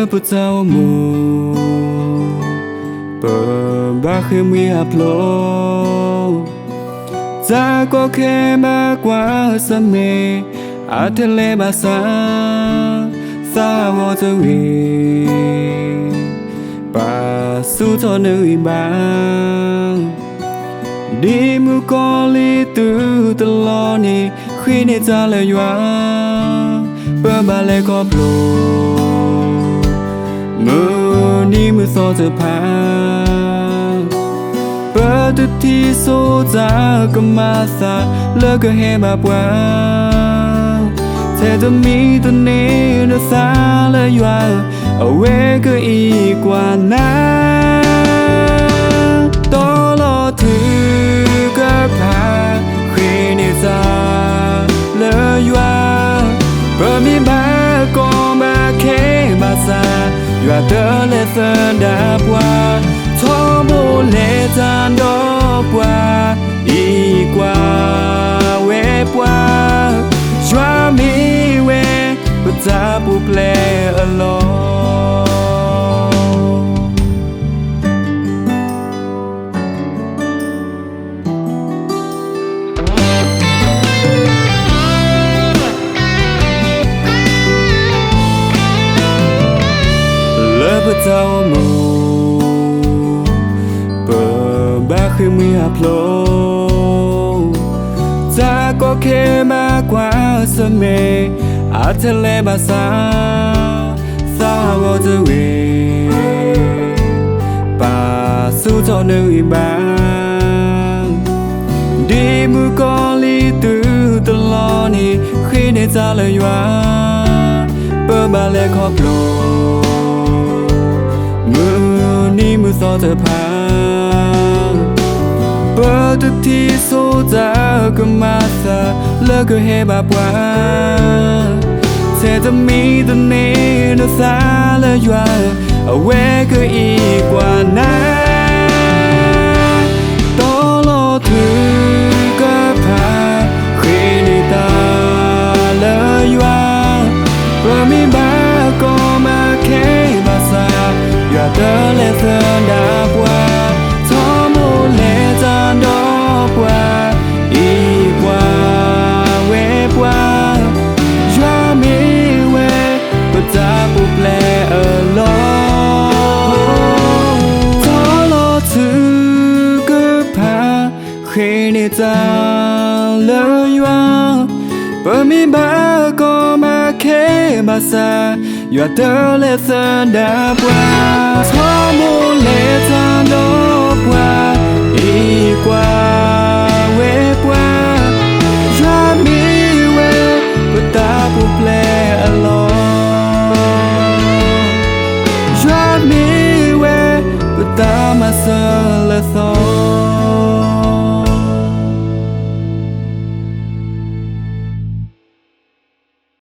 不找我，不把黑米阿婆，在过开马瓜什么，阿天来巴萨，撒我这位，把苏托能一把。Đi mu con li từ từ lo ni khi ne ra lời doa bơ ba lê có blo mu ni mu so giờ pa bơ tu thi so ra cầm ma sa lơ cơ he ba qua thế tôi mi tôi ne nó xa lời doa ở quê cơ y qua na to lo thứ mi ba con ba khé ba sa và tớ lệ sơn đã qua thó bố lệ gian đó qua đi qua quê qua cho mi quê bất giả bụp lệ ở lo tao mù bờ ba khi mi hạp lô ta có khe ma quá sớm mê à thân lê bà xa xa vô tư về bà su cho nơi bà đi mưa con ly từ từ lo ni khi nên ra lời doa bờ ba lê khóc lô ni mu so giờ pa bơ tu thi so ra cơ ma sa lơ cơ he ba qua sẽ tâm mi tâm nê nó xa lơ doa ở quê cơ y qua na to lo thứ cơ pa khi ni ta lơ doa bơ mi ba có ma khe ba sa và tớ lệ sơn đã qua thó mô lệ gian đó qua y qua quê qua cho mi quê bất giả bụp lệ ở lo thó lo thứ cơ pa khi nê ta lỡ doa bơ mi ba có ma khé ba sa và tớ lệ sơn đã qua thó mô lệ gian đó qua y qua quê qua cho mi quê bất ta bụp lệ ở lo cho mi quê bất ta mà sơ lệ so